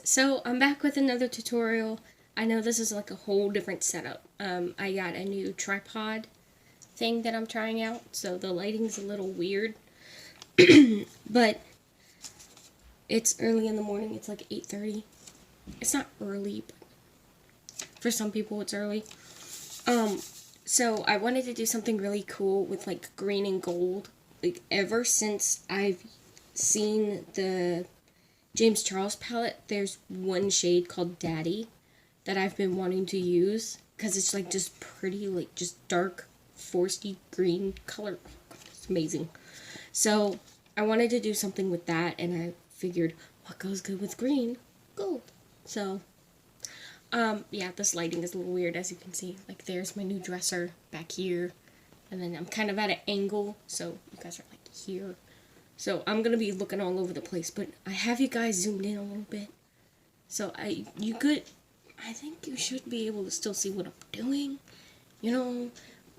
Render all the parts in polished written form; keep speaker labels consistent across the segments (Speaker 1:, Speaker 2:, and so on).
Speaker 1: So I'm back with another tutorial. I know this is like a whole different setup. I got a new tripod thing that I'm trying out, so the lighting's a little weird. But it's early in the morning. It's like 8:30. It's not early, but for some people it's early. So I wanted to do something really cool with like green and gold. Like ever since I've seen the James Charles palette, there's one shade called Daddy that I've been wanting to use because it's like just pretty, like just dark foresty green color. It's amazing. So I wanted to do something with that, and I figured what goes good with green? Gold. So yeah, this lighting is a little weird, as you can see. Like there's my new dresser back here, and then I'm kind of at an angle, so you guys are like here. So I'm going to be looking all over the place, but I have you guys zoomed in a little bit. So I think you should be able to still see what I'm doing. You know,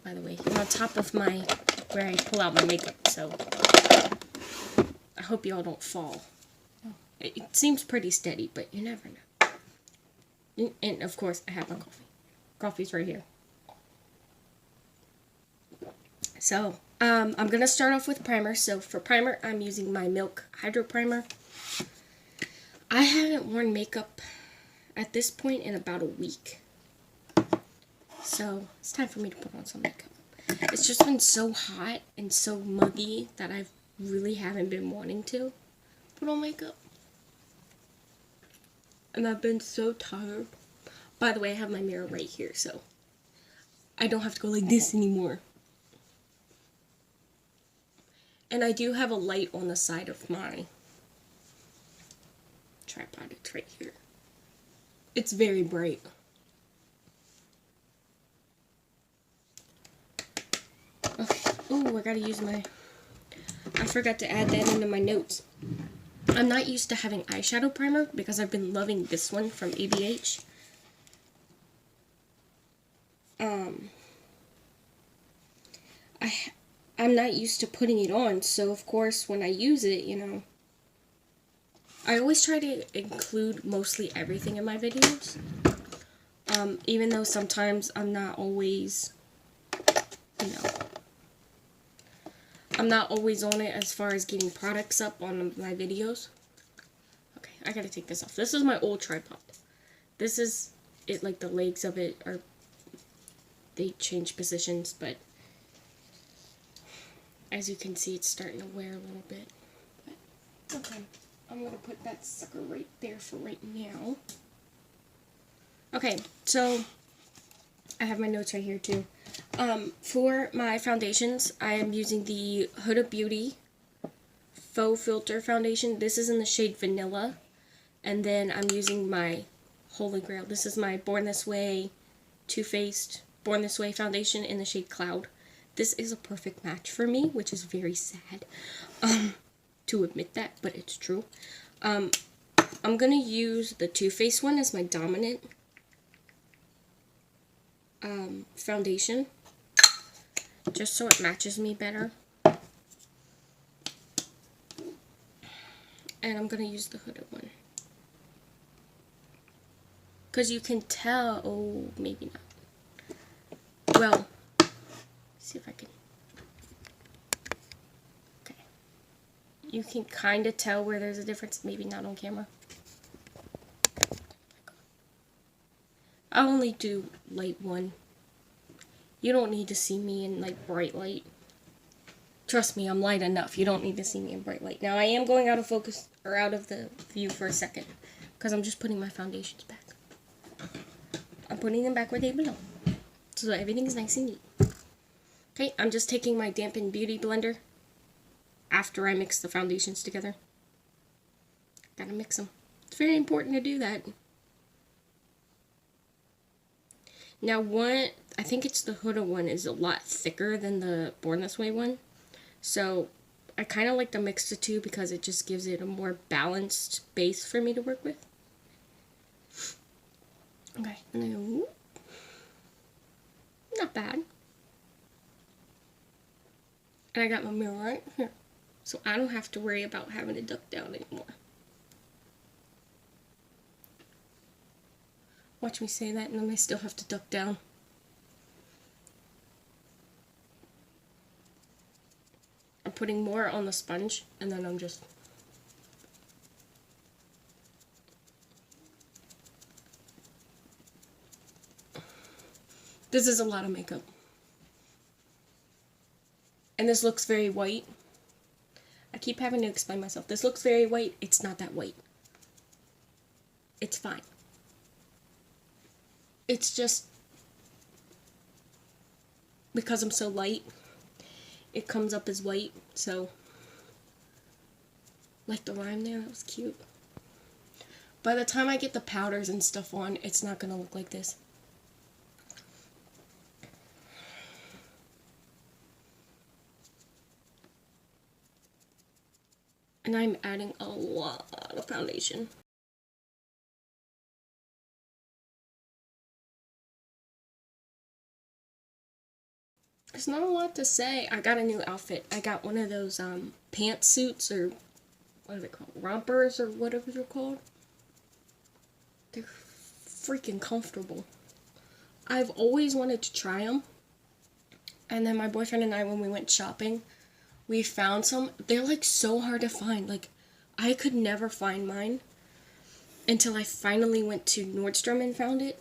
Speaker 1: by the way, I'm on top of my, where I pull out my makeup, so I hope y'all don't fall. It seems pretty steady, but you never know. And of course, I have my coffee. Coffee's right here. So, I'm going to start off with primer. So, for primer, I'm using my Milk Hydro Primer. I haven't worn makeup at this point in about a week. So, it's time for me to put on some makeup. It's just been so hot and so muggy that I really haven't been wanting to put on makeup. And I've been so tired. By the way, I have my mirror right here, so I don't have to go like this anymore. And I do have a light on the side of my tripod. It's right here. It's very bright. Okay. Oh, I gotta use my... I forgot to add that into my notes. I'm not used to having eyeshadow primer because I've been loving this one from ABH. I'm not used to putting it on, so of course when I use it, you know, I always try to include mostly everything in my videos, even though sometimes I'm not always, you know, I'm not always on it as far as getting products up on my videos. Okay, I gotta take this off. This is my old tripod. This is it, like the legs of it are, they change positions, but as you can see, it's starting to wear a little bit. But, okay, I'm going to put that sucker right there for right now. Okay, so I have my notes right here too. For my foundations, I am using the Huda Beauty Faux Filter Foundation. This is in the shade Vanilla. And then I'm using my Holy Grail. This is my Born This Way Too Faced Born This Way foundation in the shade Cloud. This is a perfect match for me, which is very sad to admit that, but it's true. I'm going to use the Too Faced one as my dominant foundation, just so it matches me better. And I'm going to use the hooded one. Because you can tell, oh, maybe not. Well, see if I can. Okay. You can kind of tell where there's a difference, maybe not on camera. I'll only do light one. You don't need to see me in like bright light. Trust me, I'm light enough. You don't need to see me in bright light. Now I am going out of focus, or out of the view for a second, because I'm just putting my foundations back. I'm putting them back where they belong, so everything's nice and neat. Okay, I'm just taking my Dampen Beauty blender after I mix the foundations together. Gotta mix them. It's very important to do that. Now, I think it's the Huda one is a lot thicker than the Born This Way one. So I kind of like to mix the two because it just gives it a more balanced base for me to work with. Okay, and then whoop. Not bad. And I got my mirror right here. So I don't have to worry about having to duck down anymore. Watch me say that and then I still have to duck down. I'm putting more on the sponge and then I'm just... This is a lot of makeup. And this looks very white. I keep having to explain myself. This looks very white. It's not that white. It's fine. It's just because I'm so light, it comes up as white. So, like the rhyme there, that was cute. By the time I get the powders and stuff on, it's not going to look like this. And I'm adding a lot of foundation. There's not a lot to say. I got a new outfit. I got one of those pantsuits, or what are they called? Rompers, or whatever they're called. They're freaking comfortable. I've always wanted to try them. And then my boyfriend and I, when we went shopping, we found some. They're like so hard to find. Like, I could never find mine until I finally went to Nordstrom and found it.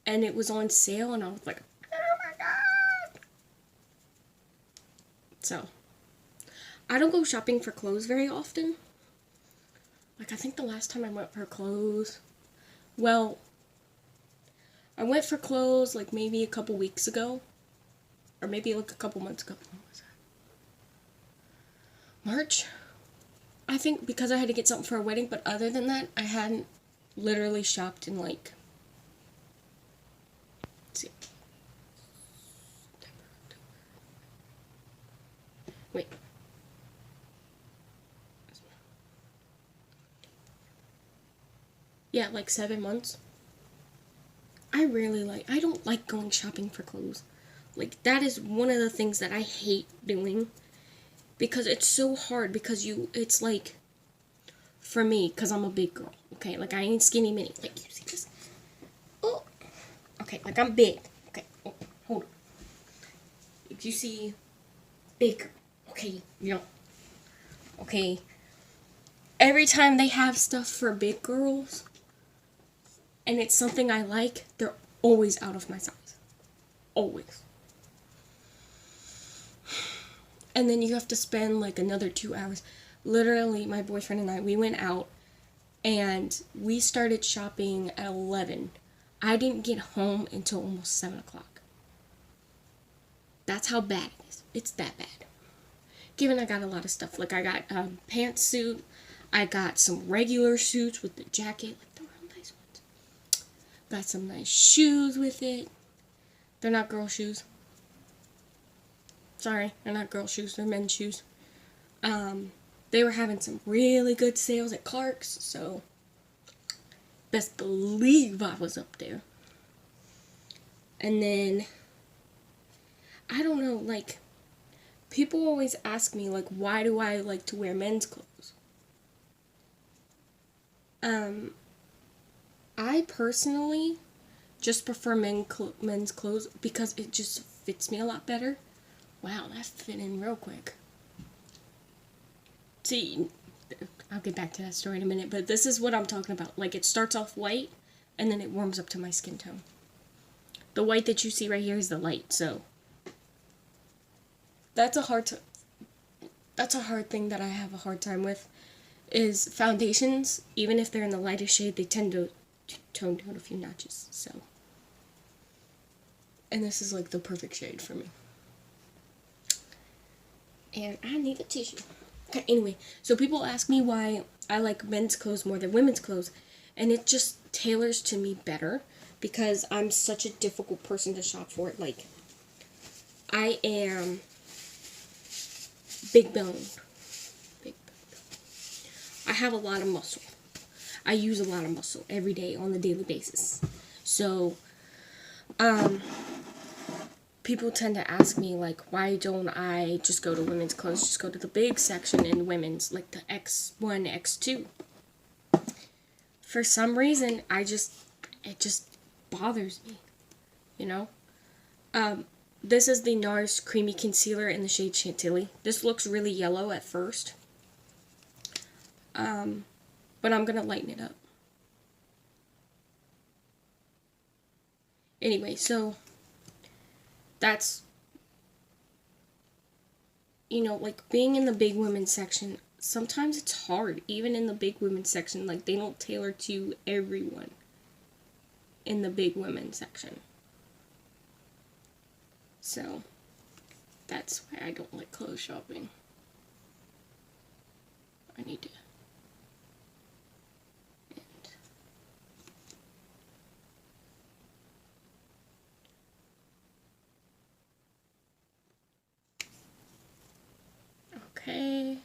Speaker 1: And it was on sale and I was like, oh my god! So, I don't go shopping for clothes very often. Like, I think the last time I went for clothes, well, I went for clothes like maybe a couple weeks ago. Or maybe like a couple months ago. What was that? March? I think because I had to get something for a wedding, but other than that, I hadn't literally shopped in like... Let's see. Wait. Yeah, like 7 months. I don't like going shopping for clothes. Like, that is one of the things that I hate doing. Because it's so hard. Because it's like, for me, because I'm a big girl. Okay, like, I ain't skinny mini. Like, you see this? Oh. Okay, like, I'm big. Okay, oh, hold on. If you see big, okay, you know. Okay. Every time they have stuff for big girls, and it's something I like, they're always out of my size. Always. And then you have to spend like another 2 hours. Literally, my boyfriend and I, we went out and we started shopping at 11. I didn't get home until almost 7 o'clock. That's how bad it is. It's that bad. Given I got a lot of stuff. Like, I got a pantsuit. I got some regular suits with the jacket. Like, the real nice ones. Got some nice shoes with it. They're not girl shoes. Sorry, they're not girl shoes, they're men's shoes. They were having some really good sales at Clark's, so best believe I was up there. And then, I don't know, like, people always ask me, like, why do I like to wear men's clothes? I personally just prefer men's clothes because it just fits me a lot better. Wow, that fit in real quick. See, I'll get back to that story in a minute, but this is what I'm talking about. Like, it starts off white, and then it warms up to my skin tone. The white that you see right here is the light, so that's a hard thing that I have a hard time with, is foundations, even if they're in the lightest shade, they tend to tone down a few notches, so. And this is like the perfect shade for me. And I need a tissue. Okay, anyway, so people ask me why I like men's clothes more than women's clothes, and it just tailors to me better because I'm such a difficult person to shop for. Like, I am big boned. Big boned. I have a lot of muscle. I use a lot of muscle every day on a daily basis. So, people tend to ask me, like, why don't I just go to women's clothes? Just go to the big section in women's, like the X1, X2. For some reason, it just bothers me, you know? This is the NARS Creamy Concealer in the shade Chantilly. This looks really yellow at first. But I'm going to lighten it up. Anyway, so that's, like being in the big women's section, sometimes it's hard, even in the big women's section. Like, they don't tailor to everyone in the big women's section. So, that's why I don't like clothes shopping. I need to end. Okay.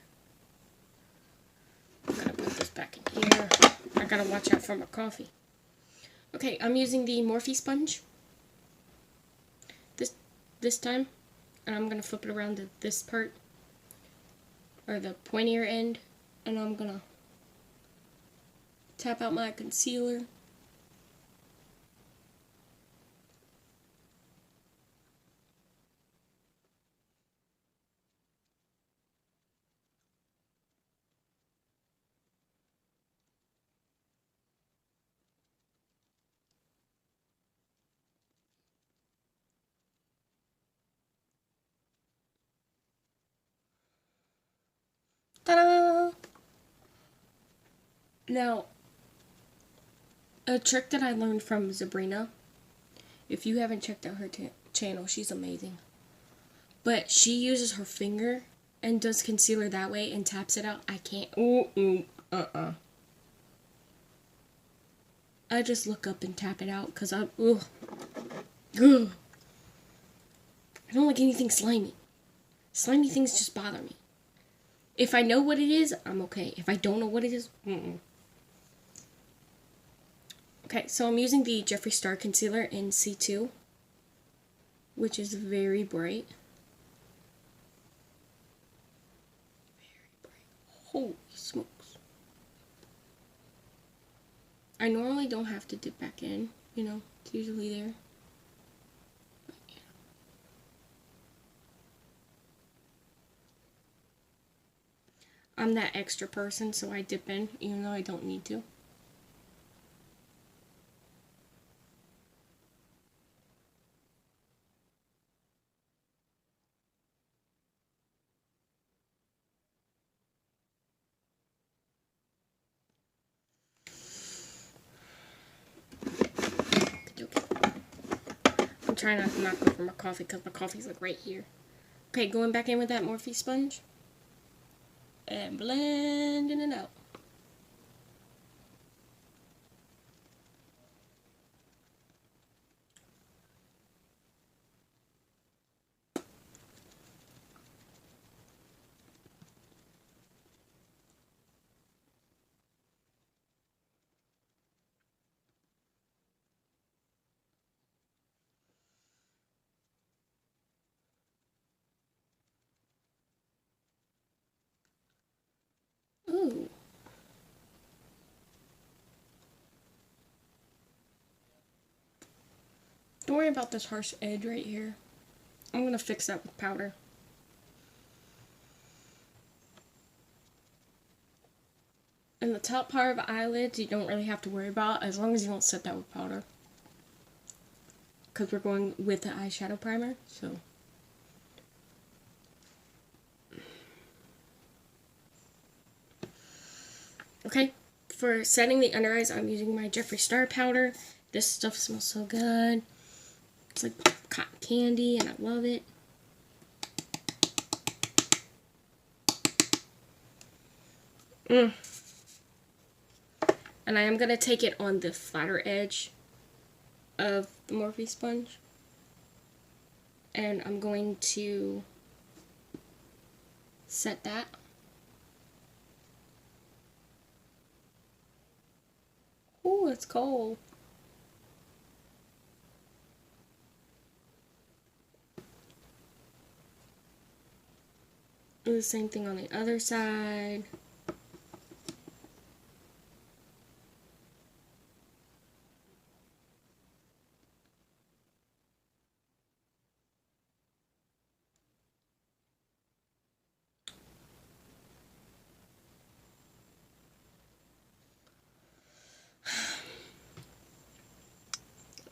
Speaker 1: I'm gonna put this back in here. I gotta watch out for my coffee. Okay, I'm using the Morphe sponge this time, and I'm gonna flip it around to this part, or the pointier end, and I'm gonna tap out my concealer. Ta-da! Now, a trick that I learned from Sabrina, if you haven't checked out her channel, she's amazing. But she uses her finger and does concealer that way and taps it out. I can't. I just look up and tap it out because I don't like anything slimy. Slimy things just bother me. If I know what it is, I'm okay. If I don't know what it is, Okay, so I'm using the Jeffree Star Concealer in C2, which is very bright. Very bright. Holy smokes. I normally don't have to dip back in, it's usually there. But, yeah. I'm that extra person, so I dip in, even though I don't need to. I'm trying not to knock over my coffee because my coffee's like right here. Okay, going back in with that Morphe sponge and blending it out. Ooh. Don't worry about this harsh edge right here. I'm going to fix that with powder. And the top part of the eyelids, you don't really have to worry about as long as you don't set that with powder. Because we're going with the eyeshadow primer, so. Okay, for setting the under eyes, I'm using my Jeffree Star powder. This stuff smells so good. It's like cotton candy, and I love it. And I am going to take it on the flatter edge of the Morphe sponge. And I'm going to set that. Ooh, it's cold. Do the same thing on the other side.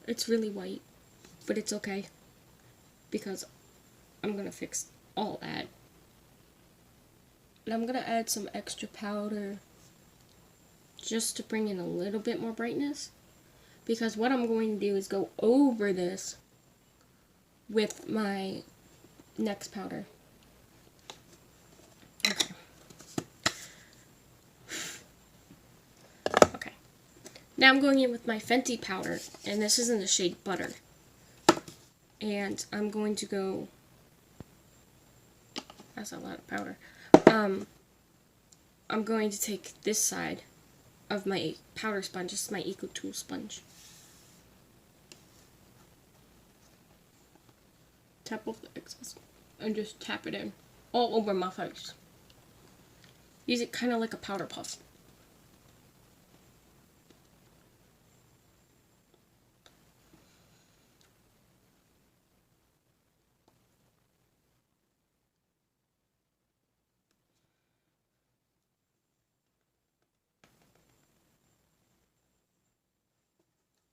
Speaker 1: It's really white, but it's okay because I'm gonna fix all that. And I'm gonna add some extra powder just to bring in a little bit more brightness, because what I'm going to do is go over this with my next powder. Okay. Okay. Now I'm going in with my Fenty powder, and this is in the shade Butter. And I'm going to go, that's a lot of powder. I'm going to take this side of my powder sponge, this is my Eco Tool sponge. Tap off the excess and just tap it in all over my face. Use it kind of like a powder puff.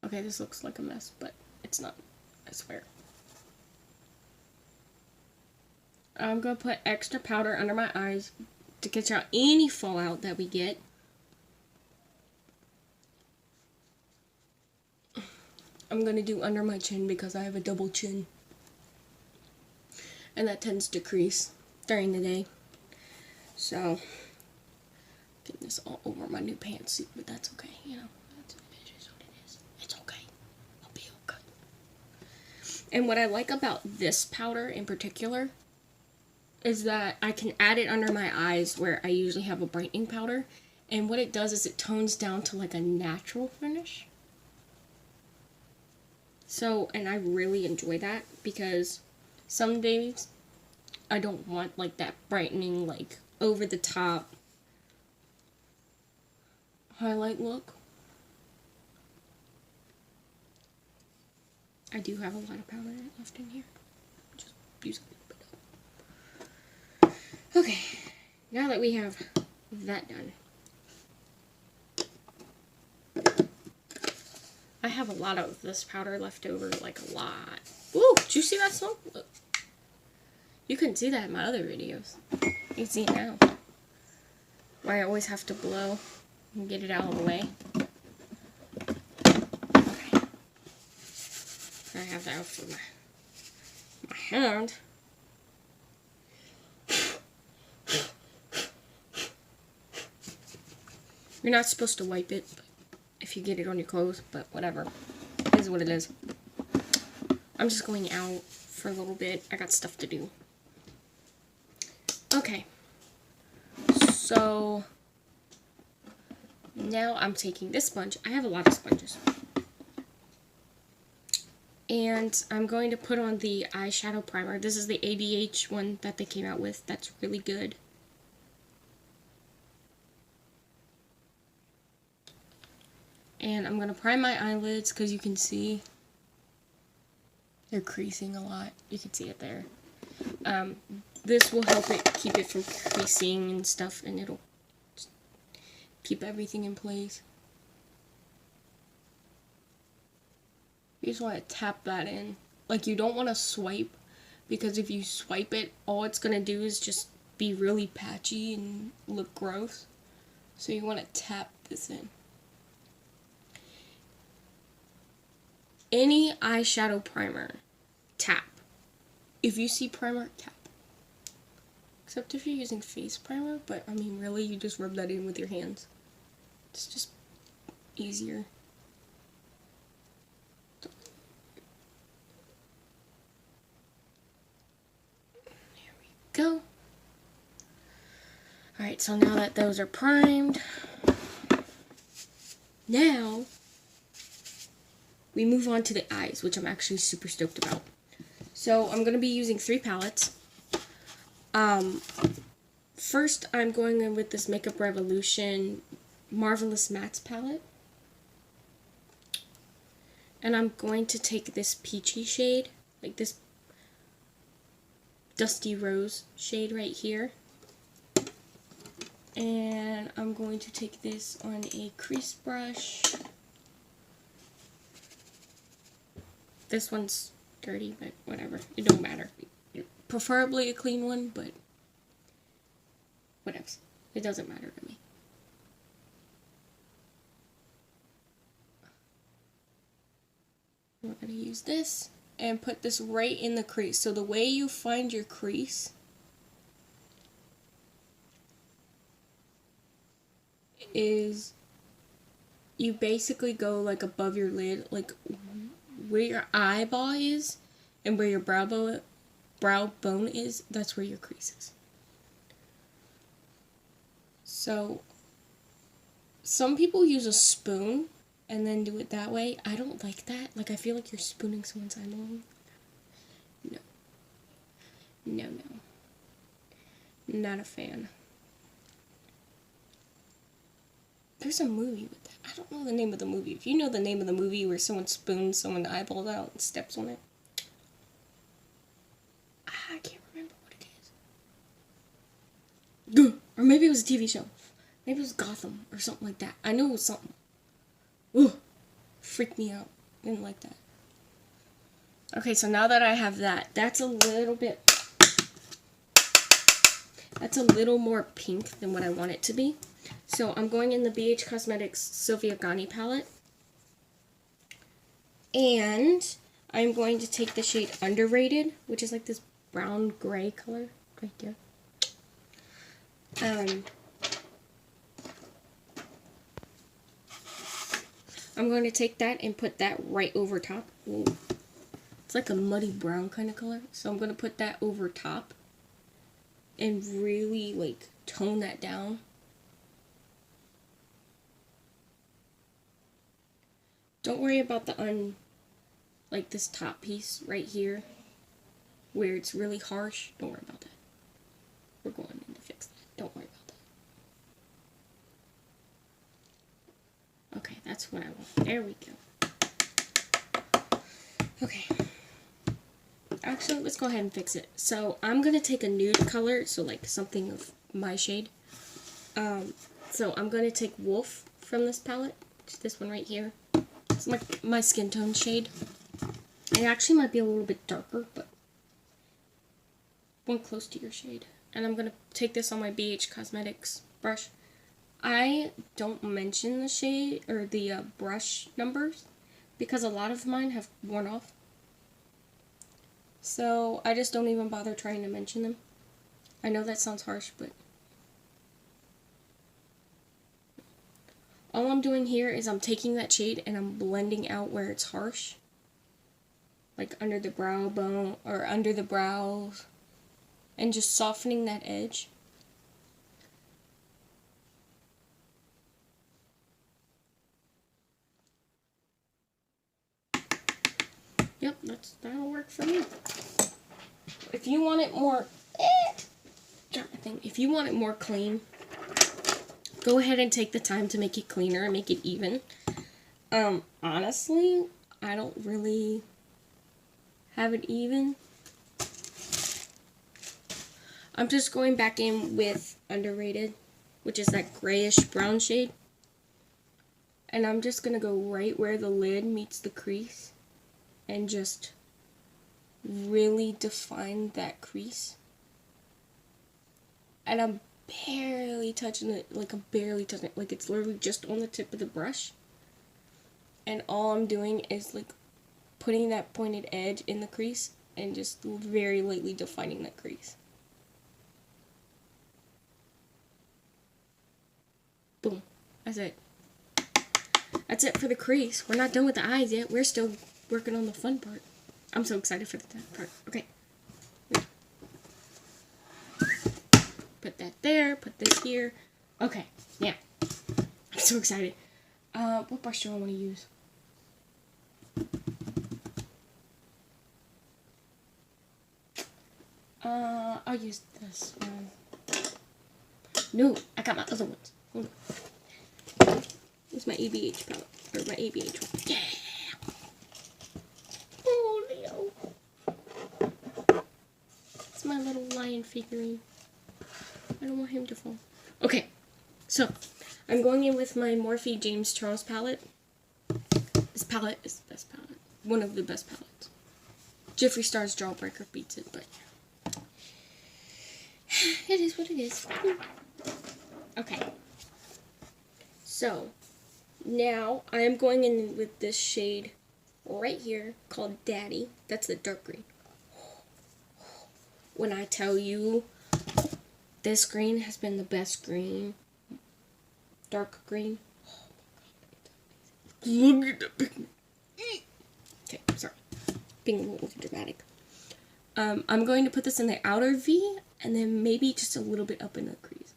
Speaker 1: Okay, this looks like a mess, but it's not, I swear. I'm going to put extra powder under my eyes to catch out any fallout that we get. I'm going to do under my chin because I have a double chin. And that tends to crease during the day. So, getting this all over my new pantsuit, but that's okay, you know. It is what it is. It's okay. I'll be okay. And what I like about this powder in particular is that I can add it under my eyes where I usually have a brightening powder. And what it does is it tones down to like a natural finish. So, and I really enjoy that because some days I don't want like that brightening, like over the top highlight look. I do have a lot of powder left in here. Just use a little bit. Okay, now that we have that done, I have a lot of this powder left over, like a lot. Ooh, did you see that smoke? Look. You couldn't see that in my other videos. You can see it now. Why I always have to blow and get it out of the way. Okay. I have that for my hand. You're not supposed to wipe it if you get it on your clothes, but whatever. It is what it is. I'm just going out for a little bit. I got stuff to do. Okay. So now I'm taking this sponge. I have a lot of sponges. And I'm going to put on the eyeshadow primer. This is the ADH one that they came out with. That's really good. And I'm going to prime my eyelids because you can see they're creasing a lot. You can see it there. This will help it keep it from creasing and stuff, and it'll keep everything in place. You just want to tap that in. Like, you don't want to swipe, because if you swipe it, all it's going to do is just be really patchy and look gross. So you want to tap this in. Any eyeshadow primer, tap. If you see primer, tap. Except if you're using face primer, but I mean, really, you just rub that in with your hands. It's just easier. Alright, so now that those are primed, now we move on to the eyes, which I'm actually super stoked about. So I'm going to be using 3 palettes. First, I'm going in with this Makeup Revolution Marvelous Mattes palette. And I'm going to take this peachy shade, like this dusty rose shade right here. And I'm going to take this on a crease brush. This one's dirty, but whatever. It don't matter. Preferably a clean one, but whatever. It doesn't matter to me. We're going to use this and put this right in the crease. So the way you find your crease is you basically go like above your lid, like where your eyeball is and where your brow bone is, that's where your crease is. So some people use a spoon and then do it that way. I don't like that. Like, I feel like you're spooning someone's eyeball. No. No, no. Not a fan. There's a movie with that. I don't know the name of the movie. If you know the name of the movie where someone spoons someone's eyeballs out and steps on it. I can't remember what it is. Or maybe it was a TV show. Maybe it was Gotham or something like that. I know it was something. Ooh, freaked me out. Didn't like that. Okay, so now that I have that, that's a little more pink than what I want it to be. So I'm going in the BH Cosmetics Sylvia Ghani palette. And I'm going to take the shade Underrated, which is like this brown gray color right there. I'm going to take that and put that right over top. Ooh. It's like a muddy brown kind of color. So I'm going to put that over top and really like tone that down. Don't worry about the like this top piece right here where it's really harsh. Don't worry about that. We're going in to fix that. Don't worry about that. Okay, that's what I want. There we go. Okay. Actually, let's go ahead and fix it. So I'm going to take a nude color, so like something of my shade. So I'm going to take Wolf from this palette. It's this one right here. It's like my skin tone shade. It actually might be a little bit darker, but one close to your shade. And I'm going to take this on my BH Cosmetics brush. I don't mention the shade or the brush numbers because a lot of mine have worn off. So I just don't even bother trying to mention them. I know that sounds harsh, but all I'm doing here is I'm taking that shade and I'm blending out where it's harsh. Like under the brow bone or under the brows. And just softening that edge. Yep, that'll work for me. If you want it more, if you want it more clean, go ahead and take the time to make it cleaner and make it even. Honestly, I don't really have it even. I'm just going back in with Underrated, which is that grayish brown shade. And I'm just going to go right where the lid meets the crease and just really define that crease. And I'm barely touching it, like I'm barely touching it, like it's literally just on the tip of the brush. And all I'm doing is like putting that pointed edge in the crease and just very lightly defining that crease. Boom. That's it. That's it for the crease. We're not done with the eyes yet. We're still working on the fun part. I'm so excited for that part. Okay. Put that there, put this here. Okay, now, I'm so excited. What brush do I want to use? I'll use this one. No, I got my other ones. Hold on. It's my ABH palette, or my ABH one. Yeah! Oh, Leo. It's my little lion figurine. I don't want him to fall. Okay, so I'm going in with my Morphe James Charles palette. This palette is the best palette. One of the best palettes. Jeffree Star's Jawbreaker beats it, but it is what it is. Okay. So, now I am going in with this shade right here called Daddy. That's the dark green. When I tell you this green has been the best green, dark green. Oh my god, look at the pigment. Okay, sorry. Being a little dramatic. I'm going to put this in the outer V and then maybe just a little bit up in the crease.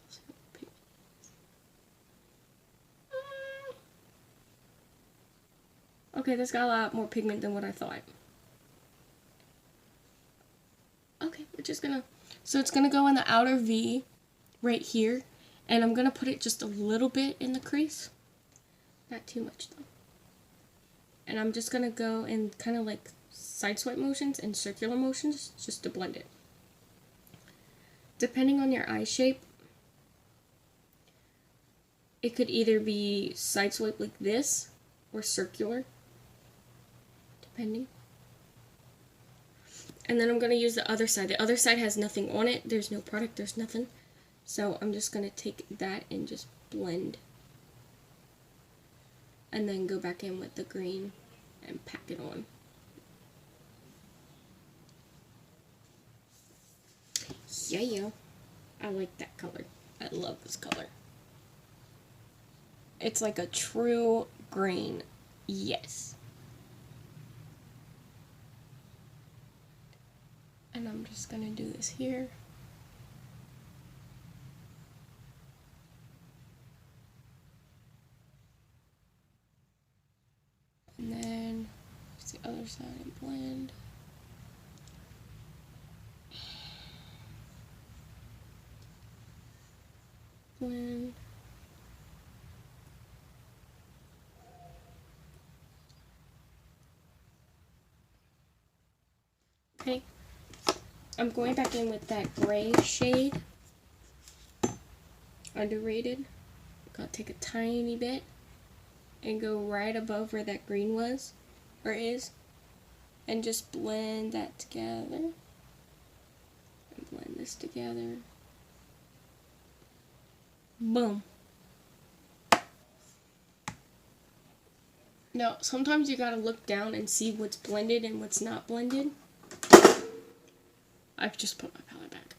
Speaker 1: Okay, this got a lot more pigment than what I thought. Okay, we're just gonna... So it's gonna go in the outer V right here. And I'm gonna put it just a little bit in the crease. Not too much though. And I'm just gonna go in kind of like side swipe motions and circular motions just to blend it. Depending on your eye shape, it could either be side swipe like this or circular. Depending. And then I'm going to use the other side. The other side has nothing on it. There's no product. There's nothing. So I'm just going to take that and just blend. And then go back in with the green and pack it on. Yeah. I like that color. I love this color. It's like a true green. Yes. And I'm just gonna do this here. And then it's the other side and blend. Blend. Okay. I'm going back in with that gray shade. Underrated. I'm gonna take a tiny bit and go right above where that green was, or is, and just blend that together. And blend this together. Boom. Now, sometimes you gotta look down and see what's blended and what's not blended. I've just put my palette back.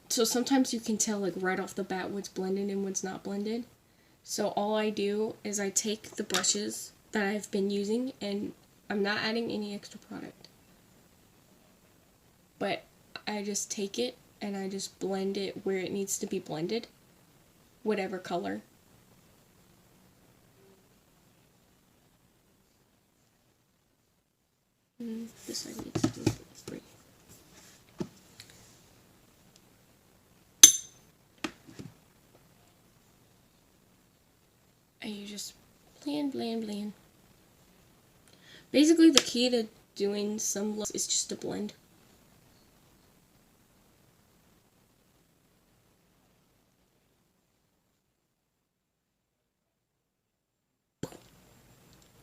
Speaker 1: So sometimes you can tell like right off the bat what's blended and what's not blended. So all I do is I take the brushes that I've been using and I'm not adding any extra product. But I just take it and I just blend it where it needs to be blended. Whatever color. This side needs to be free. And you just blend. Basically, the key to doing some looks is just to blend.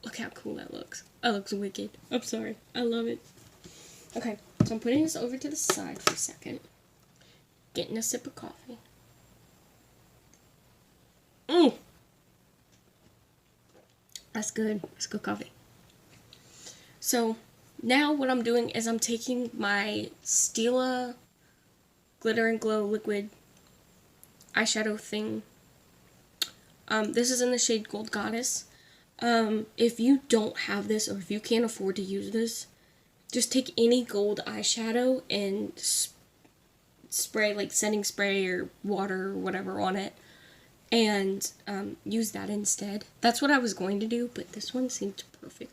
Speaker 1: Look how cool that looks. That looks wicked. I'm sorry. I love it. Okay, so I'm putting this over to the side for a second. Getting a sip of coffee. That's good. That's good coffee. So, now what I'm doing is I'm taking my Stila Glitter and Glow liquid eyeshadow thing. This is in the shade Gold Goddess. If you don't have this or if you can't afford to use this, just take any gold eyeshadow and spray, like setting spray or water or whatever on it, and use that instead. That's what I was going to do, but this one seemed perfect.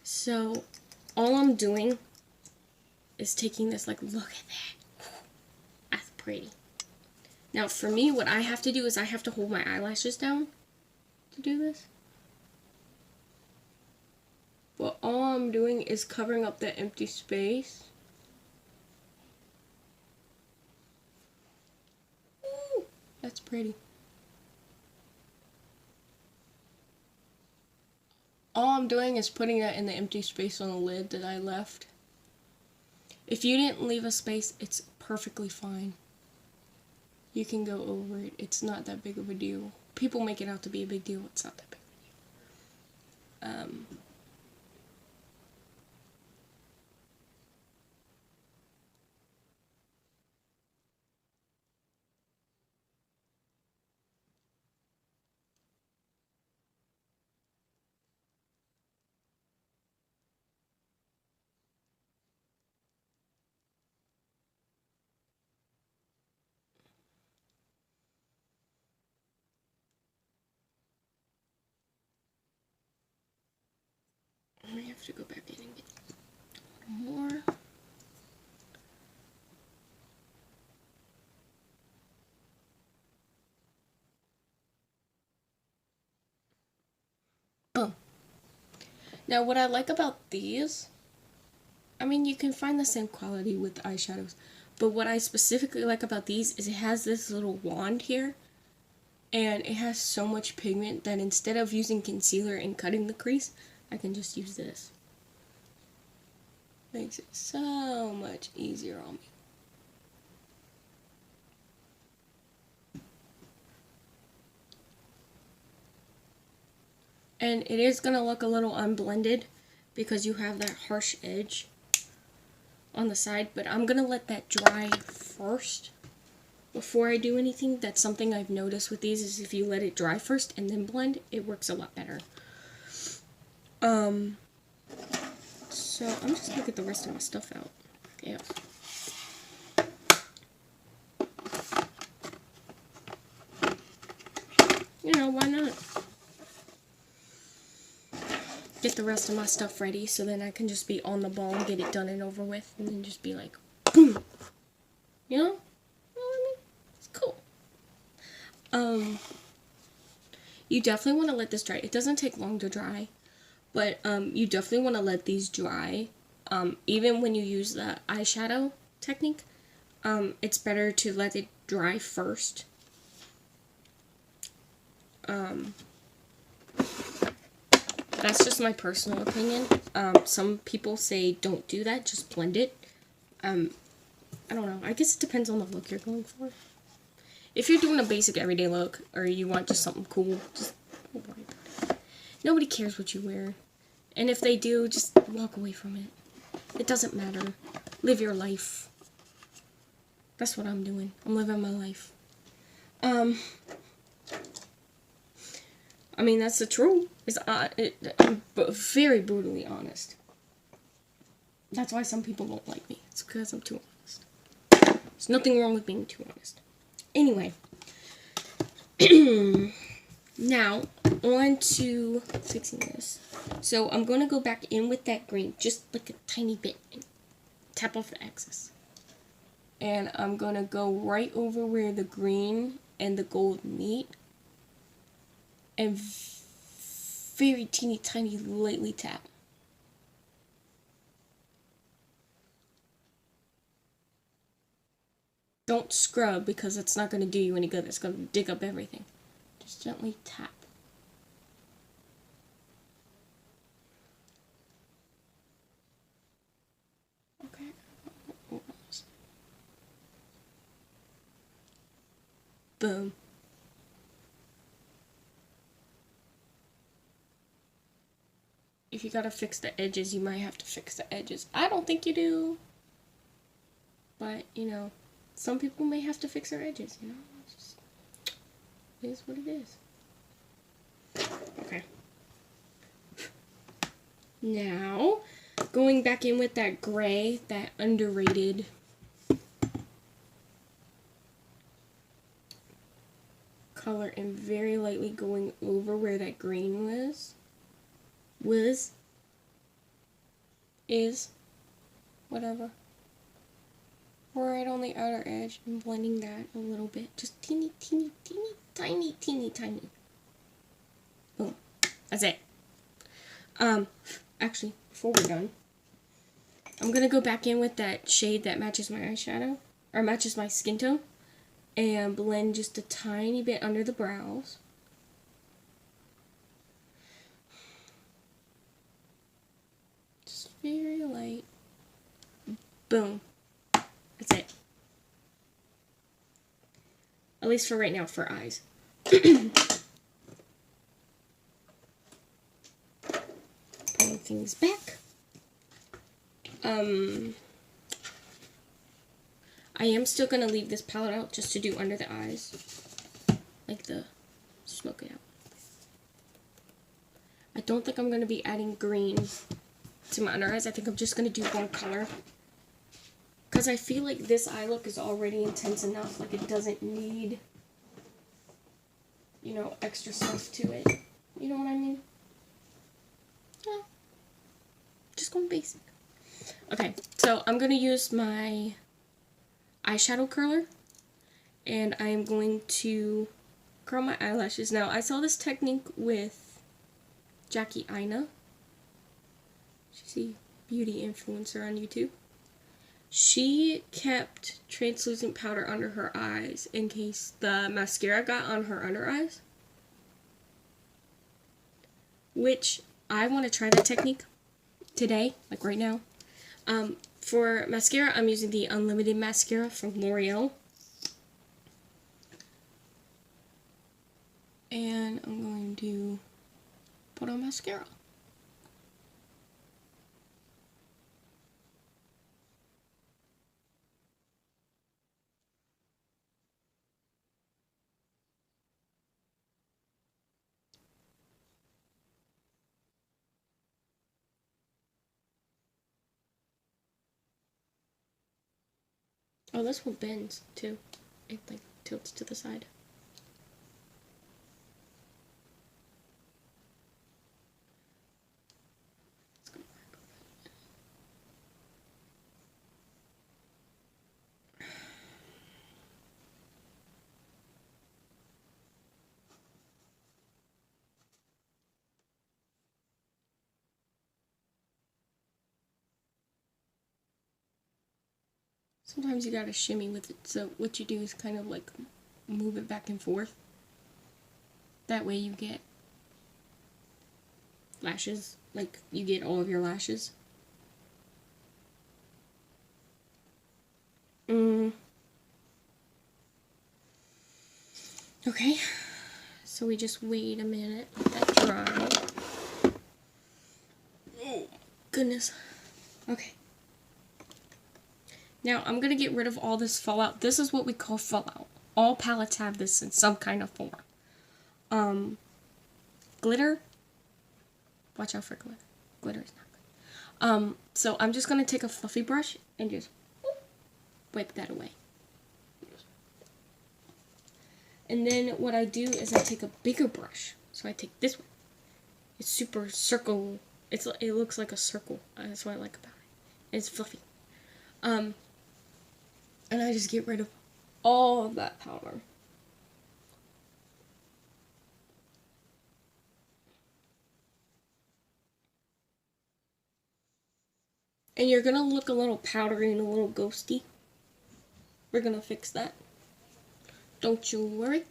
Speaker 1: So all I'm doing is taking this, like, look at that. That's pretty. Now for me, what I have to do is I have to hold my eyelashes down to do this. But all I'm doing is covering up that empty space. Ooh, that's pretty. All I'm doing is putting that in the empty space on the lid that I left. If you didn't leave a space, it's perfectly fine. You can go over it. It's not that big of a deal. People make it out to be a big deal. It's not that big of a deal. I have to go back in and get more. Oh. Now what I like about these, I mean, you can find the same quality with eyeshadows, but what I specifically like about these is it has this little wand here, and it has so much pigment that instead of using concealer and cutting the crease, I can just use this. Makes it so much easier on me. And it is going to look a little unblended because you have that harsh edge on the side, but I'm going to let that dry first before I do anything. That's something I've noticed with these, is if you let it dry first and then blend, it works a lot better. So I'm just going to get the rest of my stuff out. Yeah. You know, why not? Get the rest of my stuff ready so then I can just be on the ball and get it done and over with, and then just be like, boom. You know? I mean, it's cool. You definitely want to let this dry. It doesn't take long to dry, but you definitely want to let these dry. Even when you use the eyeshadow technique, it's better to let it dry first. That's just my personal opinion. Some people say don't do that, just blend it. I don't know. I guess it depends on the look you're going for. If you're doing a basic everyday look, or you want just something cool, just don't worry about it. Nobody cares what you wear. And if they do, just walk away from it. It doesn't matter. Live your life. That's what I'm doing. I'm living my life. I mean, that's the truth. I'm very brutally honest. That's why some people don't like me. It's because I'm too honest. There's nothing wrong with being too honest. Anyway. Now, on to fixing this. So, I'm going to go back in with that green, just like a tiny bit, and tap off the excess. And I'm going to go right over where the green and the gold meet. And very teeny tiny lightly tap. Don't scrub because it's not going to do you any good. It's going to dig up everything. Just gently tap. Okay. Boom. If you gotta fix the edges, you might have to fix the edges. I don't think you do. But, you know, some people may have to fix their edges, you know? It's just, it is what it is. Okay. Now, going back in with that gray, that underrated color, and very lightly going over where that green is, whatever. Right on the outer edge and blending that a little bit. Just teeny, teeny, teeny, tiny, teeny, tiny. Boom. That's it. Actually, before we're done, I'm gonna go back in with that shade that matches my eyeshadow, or matches my skin tone, and blend just a tiny bit under the brows. Just very light. Boom. That's it. At least for right now, for eyes. Putting things back. I am still going to leave this palette out just to do under the eyes. Like the smoke it out. I don't think I'm going to be adding green to my under eyes. I think I'm just going to do one color. Because I feel like this eye look is already intense enough. Like it doesn't need, you know, extra stuff to it. You know what I mean? Yeah. Just going basic. Okay, so I'm going to use my eyeshadow curler. And I am going to curl my eyelashes. Now, I saw this technique with Jackie Aina. She's a beauty influencer on YouTube. She kept translucent powder under her eyes in case the mascara got on her under eyes. Which, I want to try that technique today, like right now. For mascara, I'm using the Unlimited Mascara from L'Oreal. And I'm going to put on mascara. Oh, this one bends too. It like tilts to the side. Sometimes you gotta shimmy with it, so what you do is kind of like move it back and forth. That way you get lashes, like you get all of your lashes. Okay, so we just wait a minute, let that dry. Oh, goodness. Okay. Now, I'm going to get rid of all this fallout. This is what we call fallout. All palettes have this in some kind of form. Glitter. Watch out for glitter. Glitter is not good. So I'm just going to take a fluffy brush and just wipe that away. And then what I do is I take a bigger brush. So I take this one. It's super circle. It looks like a circle. That's what I like about it. It's fluffy. And I just get rid of all of that powder. And you're gonna look a little powdery and a little ghosty. We're gonna fix that. Don't you worry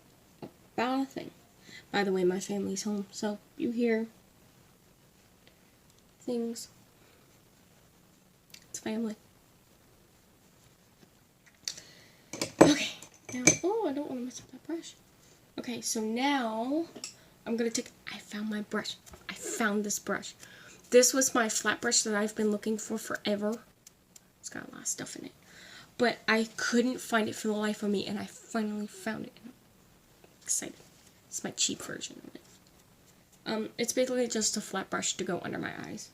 Speaker 1: about a thing. By the way, my family's home, so you hear things. It's family. Okay, now, oh, I don't want to mess up that brush. Okay, so now I'm gonna take, I found my brush. I found this brush. This was my flat brush that I've been looking for forever. It's got a lot of stuff in it. But I couldn't find it for the life of me, and I finally found it. I'm excited. It's my cheap version of it. It's basically just a flat brush to go under my eyes.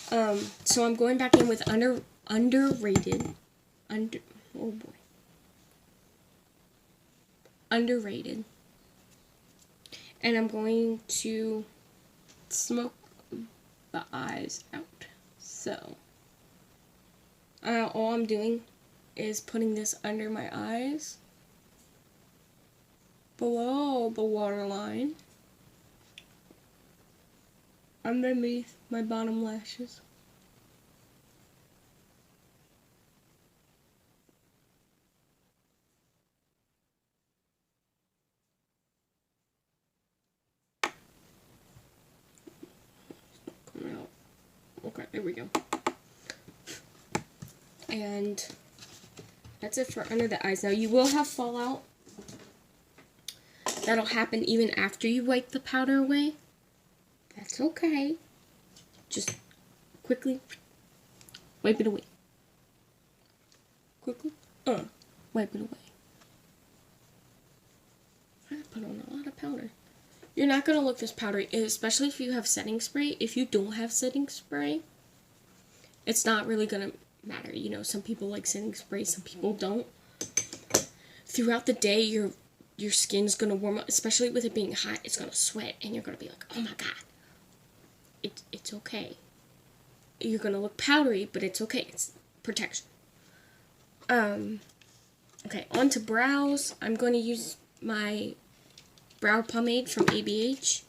Speaker 1: So I'm going back in with underrated. Oh boy. Underrated. And I'm going to smoke the eyes out. So, all I'm doing is putting this under my eyes, below the waterline, underneath my bottom lashes. Coming out. Okay, there we go. And that's it for under the eyes. Now you will have fallout. That'll happen even after you wipe the powder away. That's okay. Just quickly wipe it away. Quickly, wipe it away. I put on a lot of powder. You're not going to look this powdery, especially if you have setting spray. If you don't have setting spray, it's not really going to matter. You know, some people like setting spray, some people don't. Throughout the day, your skin's going to warm up, especially with it being hot. It's going to sweat, and you're going to be like, oh my god. It's okay. You're going to look powdery, but it's okay. It's protection. Okay, on to brows. I'm going to use my brow pomade from ABH.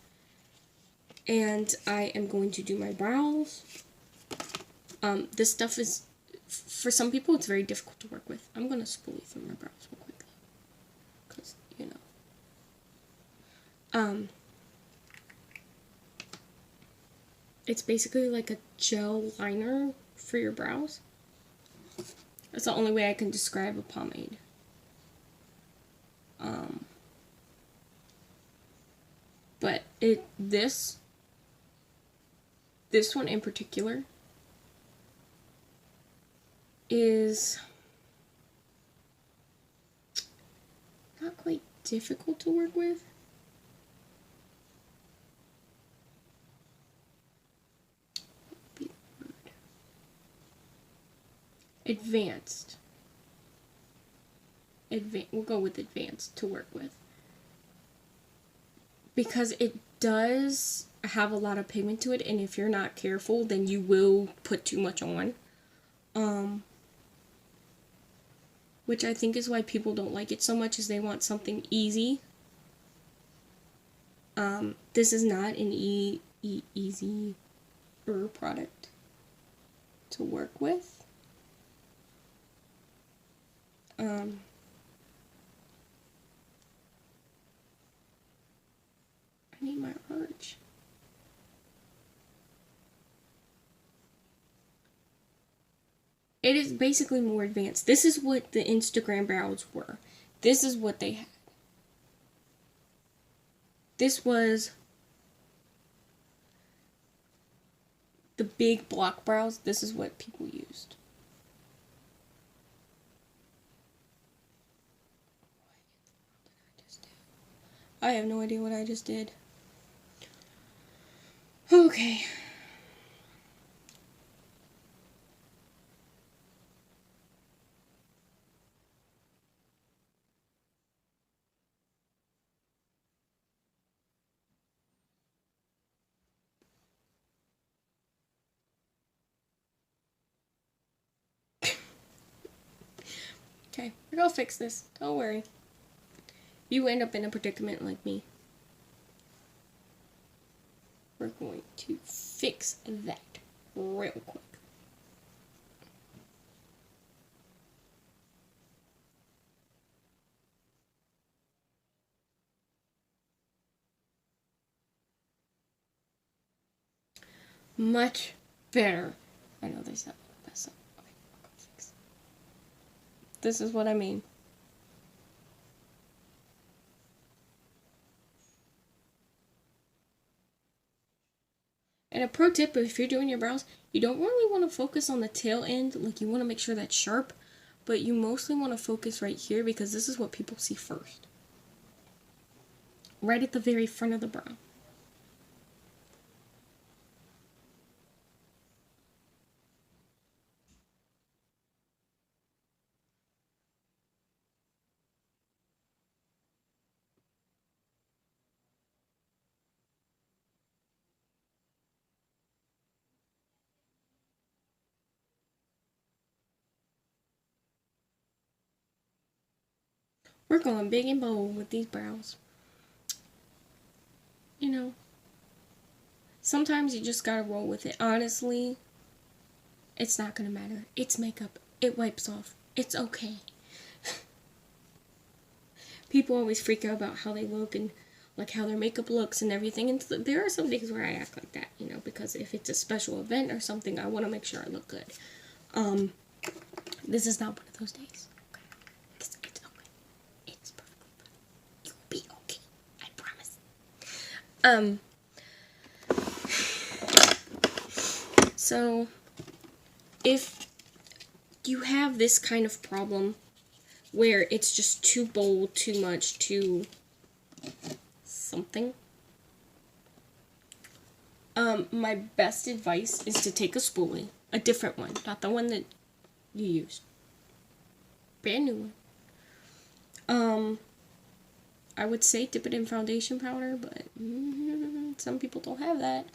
Speaker 1: And I am going to do my brows. This stuff is, for some people, it's very difficult to work with. I'm going to spoolie through my brows real quickly. Because, you know. It's basically like a gel liner for your brows. That's the only way I can describe a pomade. But this one in particular is not quite difficult to work with. Advanced. We'll go with advanced to work with. Because it does have a lot of pigment to it, and if you're not careful, then you will put too much on. Which I think is why people don't like it so much, is they want something easy. This is not an easy product to work with. I need my arch. It is basically more advanced. This is what the Instagram brows were. This is what they had. This was the big block brows. This is what people used. I have no idea what I just did. Okay. Okay, we're gonna fix this. Don't worry. You end up in a predicament like me. We're going to fix that real quick. Much better. I know there's that mess up. Okay, we're gonna fix it. This is what I mean. And a pro tip, if you're doing your brows, you don't really want to focus on the tail end. Like, you want to make sure that's sharp, but you mostly want to focus right here, because this is what people see first. Right at the very front of the brow. We're going big and bold with these brows. You know, sometimes you just gotta roll with it. Honestly, it's not gonna matter. It's makeup. It wipes off. It's okay. People always freak out about how they look and like how their makeup looks and everything. And there are some days where I act like that, you know, because if it's a special event or something, I want to make sure I look good. This is not one of those days. Okay, it's okay. It's perfectly fine. You'll be okay. I promise. So if you have this kind of problem where it's just too bold, too much, too something, my best advice is to take a spoolie, a different one, not the one that you used, brand new one. I would say dip it in foundation powder, but some people don't have that.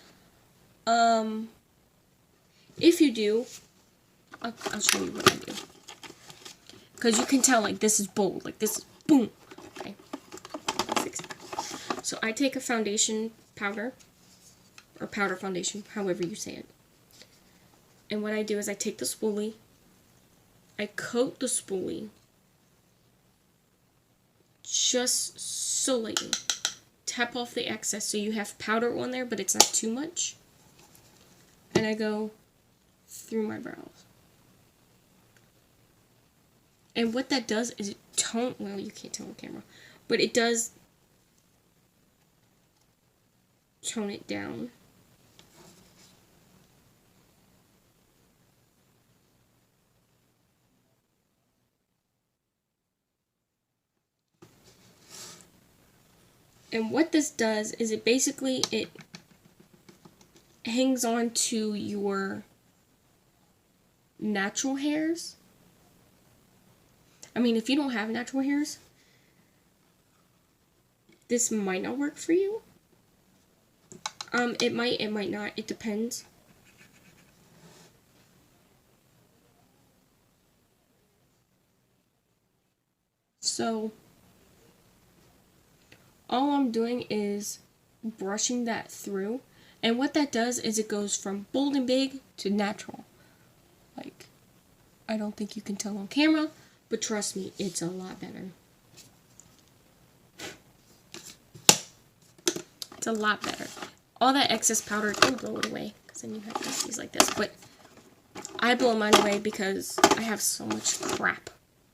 Speaker 1: If you do, I'll show you what I do. Because you can tell, like, this is bold. Like, this is boom. Okay. Fix it. So I take a foundation powder, or powder foundation, however you say it. And what I do is I take the spoolie, I coat the spoolie just so lightly. Tap off the excess so you have powder on there, but it's not too much. And I go through my brows. And what that does is it well, you can't tell on camera, but it does tone it down. And what this does is it basically, it hangs on to your natural hairs. I mean, if you don't have natural hairs, this might not work for you. It might not. It depends. So, all I'm doing is brushing that through. And what that does is it goes from bold and big to natural. Like, I don't think you can tell on camera, but trust me, it's a lot better. It's a lot better. All that excess powder, don't blow it away, because then you have dusties like this. But I blow mine away because I have so much crap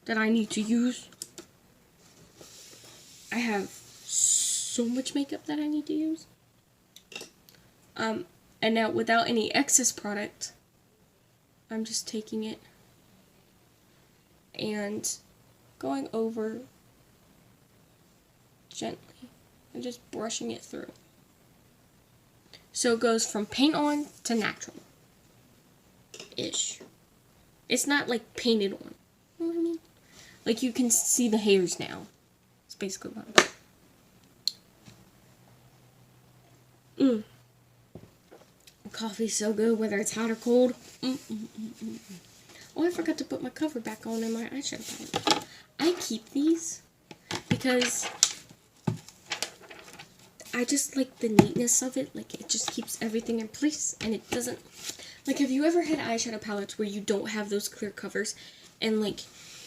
Speaker 1: that I need to use. I have so much makeup that I need to use. And now without any excess product, I'm just taking it and going over gently and just brushing it through. So it goes from paint on to natural-ish. It's not like painted on. You know what I mean? Like you can see the hairs now. It's basically what I'm doing. Coffee's so good, whether it's hot or cold. Oh, I forgot to put my cover back on in my eyeshadow palette. I keep these because I just like the neatness of it. Like, it just keeps everything in place, and it doesn't... Like, have you ever had eyeshadow palettes where you don't have those clear covers, and, like,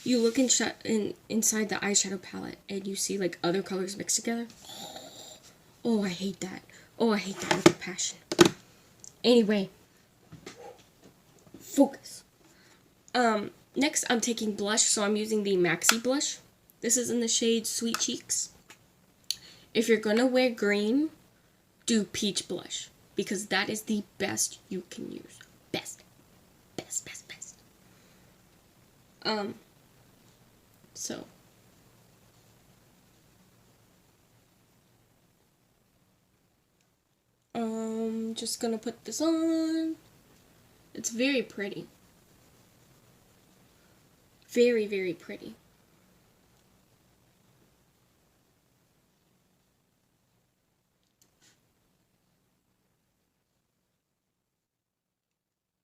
Speaker 1: you look inside the eyeshadow palette, and you see, like, other colors mixed together? Oh, I hate that. Oh, I hate that with a passion. Anyway, focus. Next I'm taking blush, so I'm using the Maxi blush. This is in the shade Sweet Cheeks. If you're gonna wear green, do peach blush, because that is the best you can use. Best. Best, best, best. So. Just gonna put this on. It's very pretty. Very, very pretty.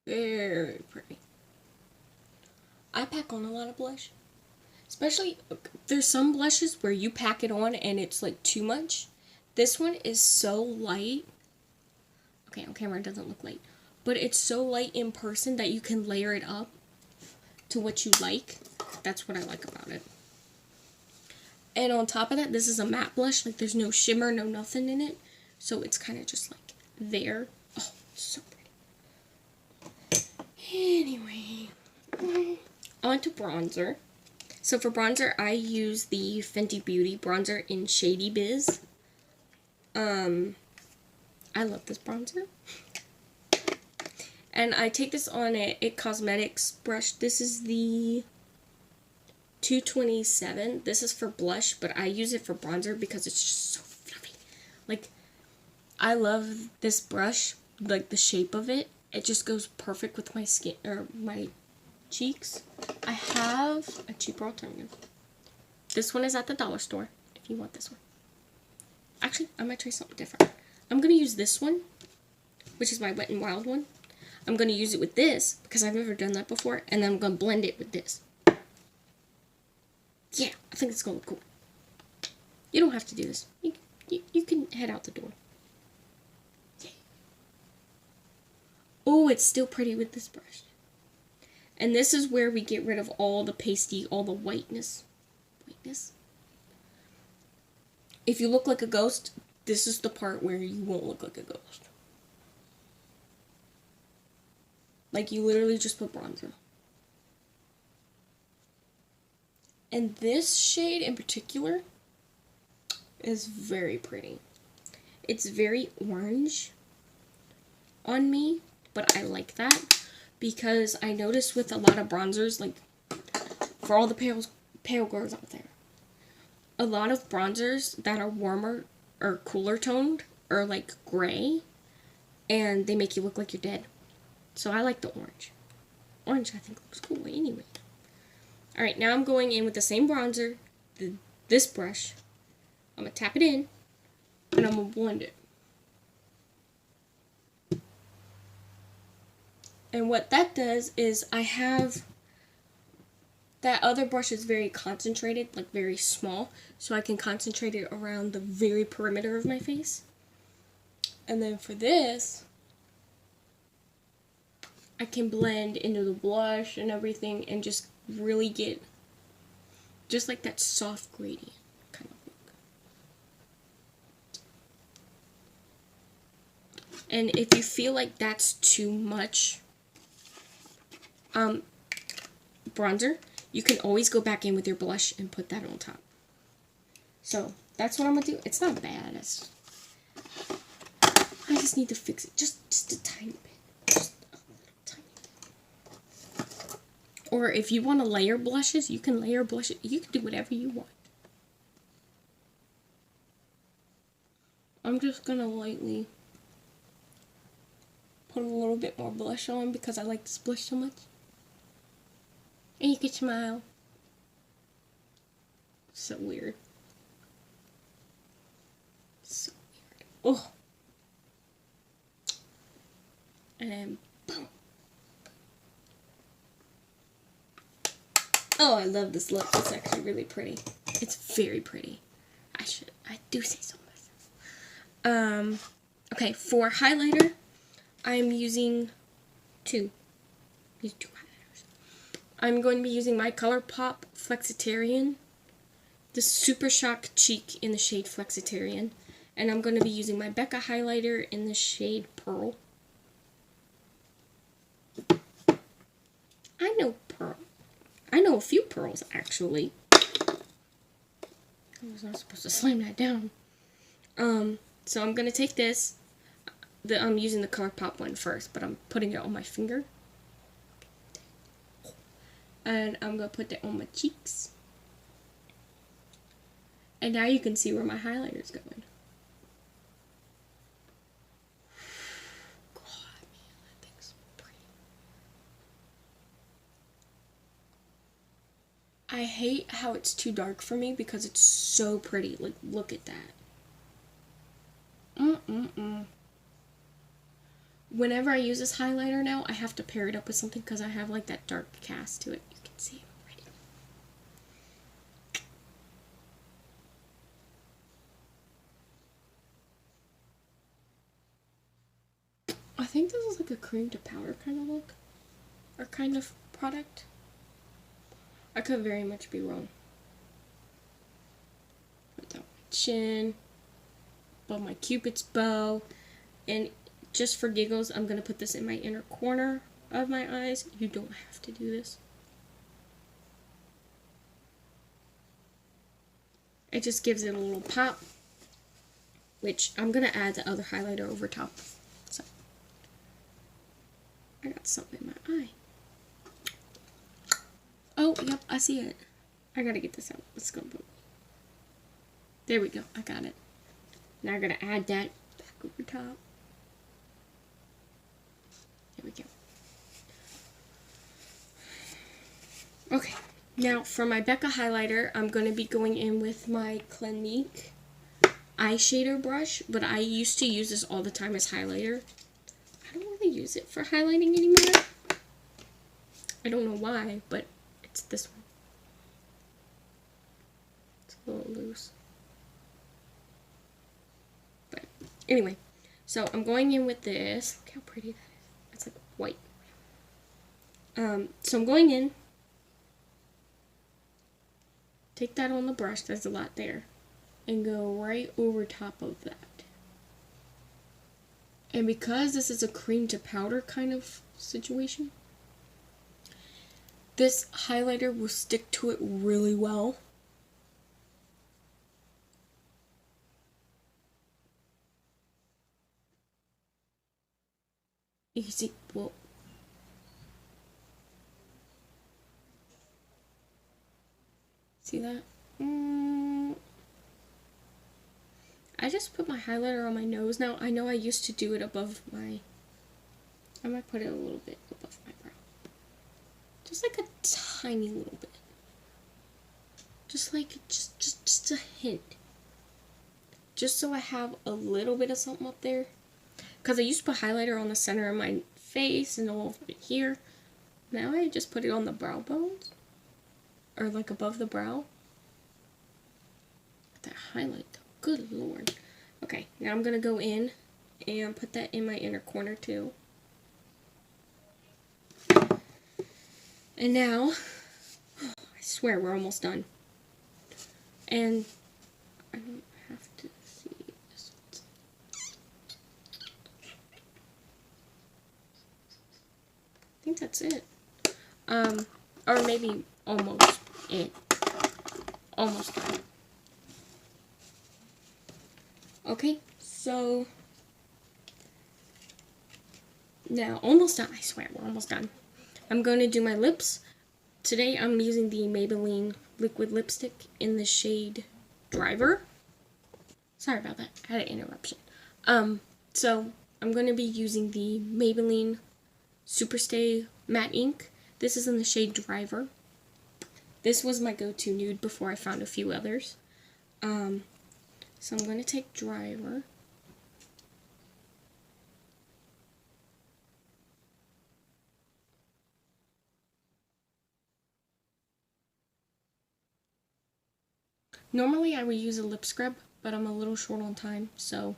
Speaker 1: Very pretty. I pack on a lot of blush. Especially, there's some blushes where you pack it on and it's like too much. This one is so light. Okay, on camera it doesn't look light. But it's so light in person that you can layer it up to what you like. That's what I like about it. And on top of that, this is a matte blush. Like, there's no shimmer, no nothing in it. So it's kind of just like there. Oh, so pretty. Anyway, on to bronzer. So for bronzer, I use the Fenty Beauty bronzer in Shady Biz. I love this bronzer. And I take this on a IT Cosmetics brush. This is the 227. This is for blush, but I use it for bronzer because it's just so fluffy. Like, I love this brush, like the shape of it. It just goes perfect with my skin, or my cheeks. I have a cheaper alternative. This one is at the dollar store, if you want this one. Actually, I might try something different. I'm going to use this one, which is my Wet n Wild one. I'm going to use it with this, because I've never done that before, and then I'm going to blend it with this. Yeah, I think it's going to look cool. You don't have to do this. You can head out the door. Yeah. Oh, it's still pretty with this brush. And this is where we get rid of all the pasty, all the whiteness. If you look like a ghost, this is the part where you won't look like a ghost. Like, you literally just put bronzer. And this shade in particular is very pretty. It's very orange on me, but I like that because I noticed with a lot of bronzers, like, for all the pale girls out there, a lot of bronzers that are warmer or cooler toned are like gray, and they make you look like you're dead. So I like the orange. Orange, I think, looks cool anyway. Alright, now I'm going in with the same bronzer, this brush. I'm going to tap it in, and I'm going to blend it. And what that does is I have... That other brush is very concentrated, like very small, so I can concentrate it around the very perimeter of my face. And then for this, I can blend into the blush and everything and just really get just like that soft gradient kind of look. And if you feel like that's too much bronzer, you can always go back in with your blush and put that on top. So that's what I'm gonna do. It's not bad. I just need to fix it just a tiny bit. Just a little tiny bit. Or if you want to layer blushes, you can layer blushes. You can do whatever you want. I'm just gonna lightly put a little bit more blush on because I like this blush so much. And you can smile. So weird. So weird. Oh. And then boom. Oh, I love this look. It's actually really pretty. It's very pretty. I do say so myself. Okay, for highlighter, I'm using two. These two highlighters. I'm going to be using my ColourPop Flexitarian, the Super Shock Cheek in the shade Flexitarian, and I'm going to be using my Becca highlighter in the shade Pearl. I know Pearl. I know a few pearls, actually. I was not supposed to slam that down. So I'm going to take this. I'm using the ColourPop one first, but I'm putting it on my finger. And I'm going to put that on my cheeks. And now you can see where my highlighter is going. God, man, that thing's pretty. I hate how it's too dark for me because it's so pretty. Like, look at that. Whenever I use this highlighter now, I have to pair it up with something because I have like that dark cast to it. You can see it already. I think this is like a cream to powder kind of look. Or kind of product. I could very much be wrong. Put down my chin. Above my cupid's bow. And just for giggles, I'm going to put this in my inner corner of my eyes. You don't have to do this. It just gives it a little pop. Which I'm going to add the other highlighter over top. So, I got something in my eye. Oh, yep, I see it. I gotta get this out. Let's go. There we go. I got it. Now I'm gonna add that back over top. There we go. Okay. Now for my Becca highlighter, I'm gonna be going in with my Clinique eye shader brush, but I used to use this all the time as highlighter. I don't really use it for highlighting anymore. I don't know why, but it's this one. It's a little loose. But anyway, so I'm going in with this. Look how pretty that is. It's like white. So I'm going in. Take that on the brush. There's a lot there. And go right over top of that. And because this is a cream to powder kind of situation, this highlighter will stick to it really well. You can see, well, see that? I just put my highlighter on my nose now. I know I used to do it above my, I might put it a little bit above my brow. Just like a tiny little bit. Just like, just a hint. Just so I have a little bit of something up there. Because I used to put highlighter on the center of my face and all over here. Now I just put it on the brow bones. Or like above the brow. That highlight though. Good lord. Okay, now I'm going to go in and put that in my inner corner too. And now, oh, I swear we're almost done. And I don't have to see this. I think that's it. Or maybe almost it. Almost done. Okay, so now almost done. I swear we're almost done. I'm going to do my lips. Today I'm using the Maybelline liquid lipstick in the shade Driver. Sorry about that. I had an interruption. So I'm going to be using the Maybelline Superstay Matte Ink. This is in the shade Driver. This was my go-to nude before I found a few others. So I'm going to take Driver. Normally I would use a lip scrub, but I'm a little short on time, so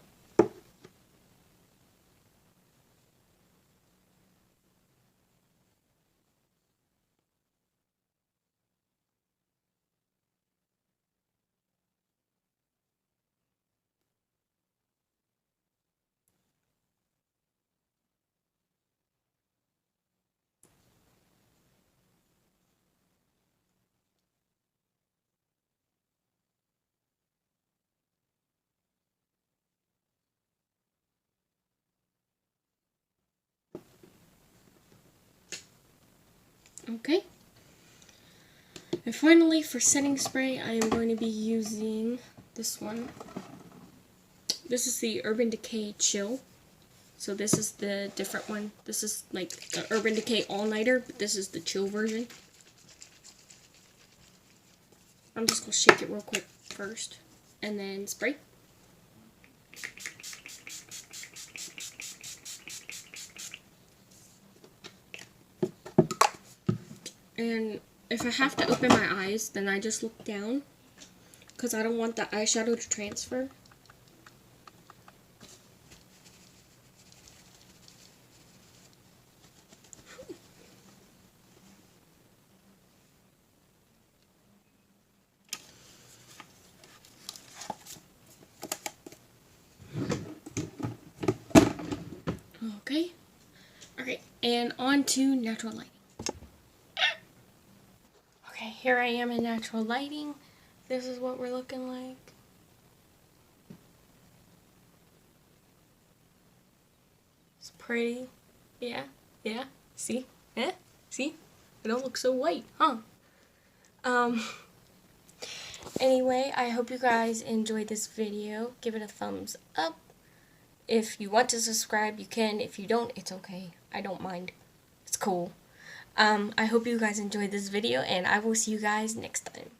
Speaker 1: okay. And finally, for setting spray, I am going to be using this one. This is the Urban Decay Chill. So this is the different one. This is like the Urban Decay All-Nighter, but this is the chill version. I'm just going to shake it real quick first, and then spray. And if I have to open my eyes, then I just look down, because I don't want the eyeshadow to transfer. Okay? Okay, and on to natural lighting. Okay, here I am in natural lighting. This is what we're looking like. It's pretty. Yeah, yeah. See? Eh? See? I don't look so white, huh? Anyway, I hope you guys enjoyed this video. Give it a thumbs up. If you want to subscribe, you can. If you don't, it's okay. I don't mind. It's cool. I hope you guys enjoyed this video, and I will see you guys next time.